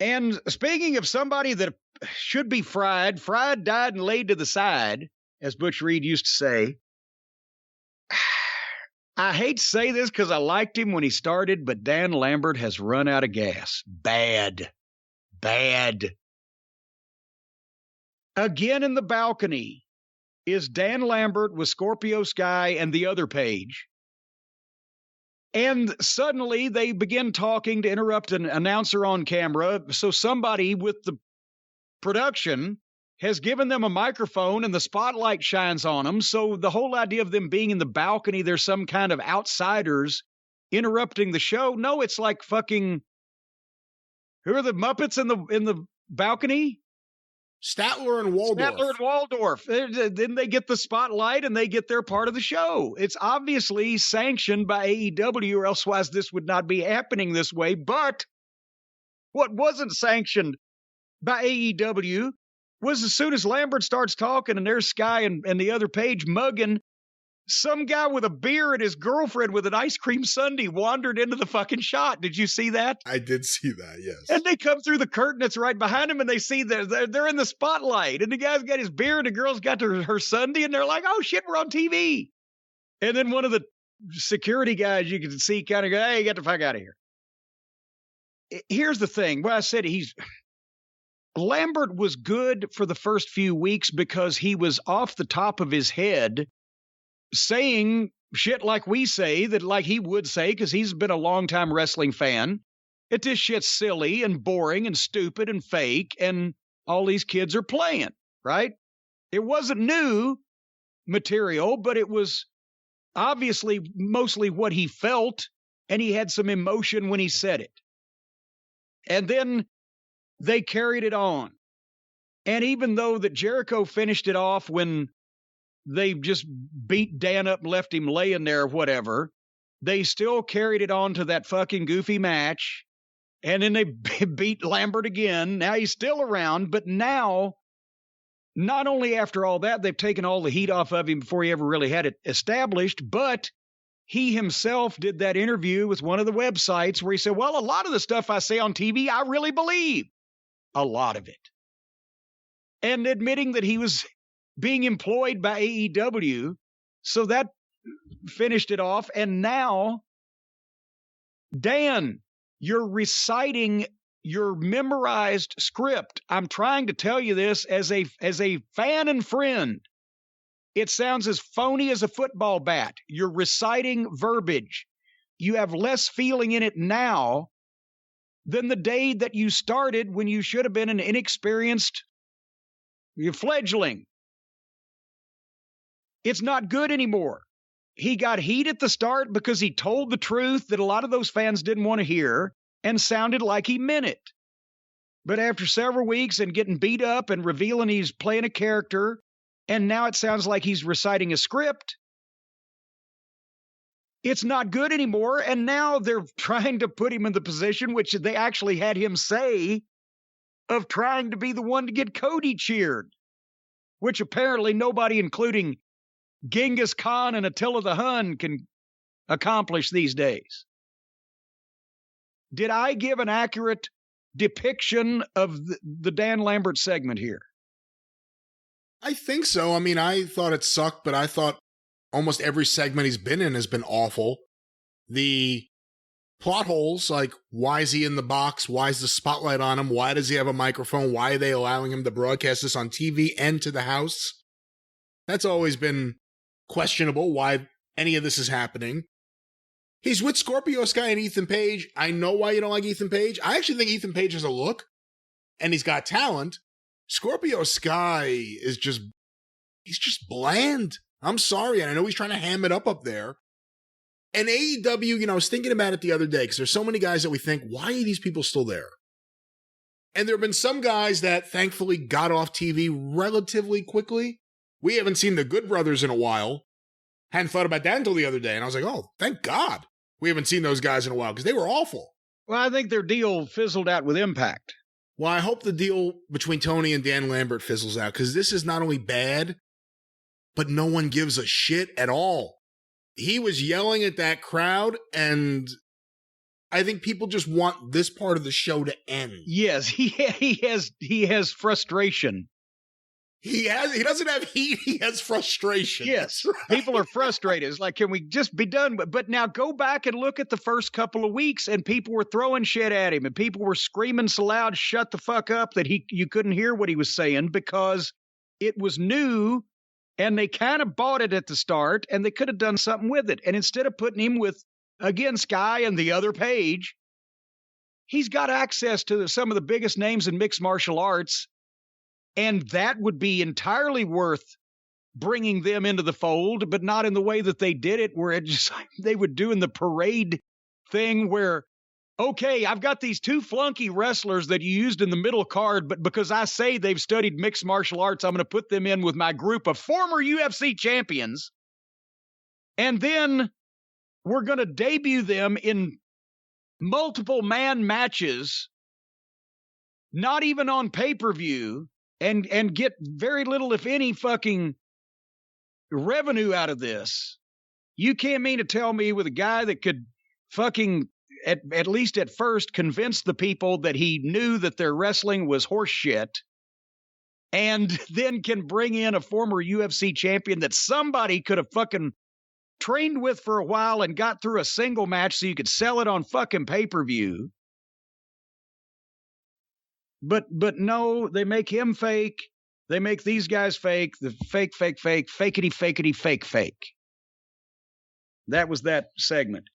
And speaking of somebody that should be fried, died, and laid to the side, as Butch Reed used to say. I hate to say this because I liked him when he started, but Dan Lambert has run out of gas. Bad. Again in the balcony is Dan Lambert with Scorpio Sky and the other Page. And suddenly they begin talking to interrupt an announcer on camera. So somebody with the production has given them a microphone and the spotlight shines on them. So the whole idea of them being in the balcony, there's some kind of outsiders interrupting the show. No, it's like fucking, who are the Muppets in the balcony? Statler and Waldorf. Then they get the spotlight and they get their part of the show. It's obviously sanctioned by AEW, or elsewise this would not be happening this way. But what wasn't sanctioned by AEW was as soon as Lambert starts talking and there's Sky and the other Page mugging, some guy with a beer and his girlfriend with an ice cream sundae wandered into the fucking shot. Did you see that? I did see that, yes. And they come through the curtain that's right behind them and they see they're in the spotlight. And the guy's got his beer and the girl's got her sundae and they're like, oh shit, we're on TV. And then one of the security guys you can see kind of go, hey, get the fuck out of here. Here's the thing. Well, I said Lambert was good for the first few weeks because he was off the top of his head saying shit like we say, that like he would say, because he's been a longtime wrestling fan, that this shit's silly and boring and stupid and fake and all these kids are playing, right? It wasn't new material, but it was obviously mostly what he felt, and he had some emotion when he said it. And then they carried it on. And even though that Jericho finished it off when they just beat Dan up and left him laying there or whatever, they still carried it on to that fucking goofy match. And then they beat Lambert again. Now he's still around, but now, not only after all that, they've taken all the heat off of him before he ever really had it established, but he himself did that interview with one of the websites where he said, well, a lot of the stuff I say on TV, I really believe. A lot of it. And admitting that he was being employed by AEW. So that finished it off. And now, Dan, you're reciting your memorized script. I'm trying to tell you this as a fan and friend. It sounds as phony as a football bat. You're reciting verbiage. You have less feeling in it now than the day that you started, when you should have been an inexperienced fledgling. It's not good anymore. He got heat at the start because he told the truth that a lot of those fans didn't want to hear and sounded like he meant it. But after several weeks and getting beat up and revealing he's playing a character, and now it sounds like he's reciting a script, it's not good anymore. And now they're trying to put him in the position, which they actually had him say, of trying to be the one to get Cody cheered, which apparently nobody, including Genghis Khan and Attila the Hun, can accomplish these days. Did I give an accurate depiction of the Dan Lambert segment here? I think so. I mean, I thought it sucked, but I thought almost every segment he's been in has been awful. The plot holes, like why is he in the box? Why is the spotlight on him? Why does he have a microphone? Why are they allowing him to broadcast this on TV and to the house? That's always been questionable, why any of this is happening. He's with Scorpio Sky and Ethan Page. I know why you don't like Ethan Page. I actually think Ethan Page has a look, and he's got talent. Scorpio Sky is he's just bland. I'm sorry, and I know he's trying to ham it up there. And AEW, I was thinking about it the other day, because there's so many guys that we think, why are these people still there? And there have been some guys that thankfully got off TV relatively quickly. We haven't seen the Good Brothers in a while. Hadn't thought about that until the other day, and I was like, oh, thank God we haven't seen those guys in a while, because they were awful. Well, I think their deal fizzled out with Impact. Well, I hope the deal between Tony and Dan Lambert fizzles out, because this is not only bad, but no one gives a shit at all. He was yelling at that crowd, and I think people just want this part of the show to end. Yes, he has frustration. He doesn't have heat, he has frustration. Yes, right. People are frustrated. It's like, can we just be done? But now go back and look at the first couple of weeks, and people were throwing shit at him, and people were screaming so loud, shut the fuck up, that you couldn't hear what he was saying because it was new, and they kind of bought it at the start, and they could have done something with it. And instead of putting him with, again, Sky and the other Page, he's got access to some of the biggest names in mixed martial arts. And that would be entirely worth bringing them into the fold, but not in the way that they did it, where it just they would do in the parade thing where, okay, I've got these two flunky wrestlers that you used in the middle card, but because I say they've studied mixed martial arts, I'm going to put them in with my group of former UFC champions. And then we're going to debut them in multiple man matches, not even on pay-per-view, and get very little, if any, fucking revenue out of this. You can't mean to tell me with a guy that could fucking, at least at first, convince the people that he knew that their wrestling was horse shit, and then can bring in a former UFC champion that somebody could have fucking trained with for a while and got through a single match so you could sell it on fucking pay-per-view. But no, they make him fake. They make these guys fake. The fake, fakety, fake. That was that segment.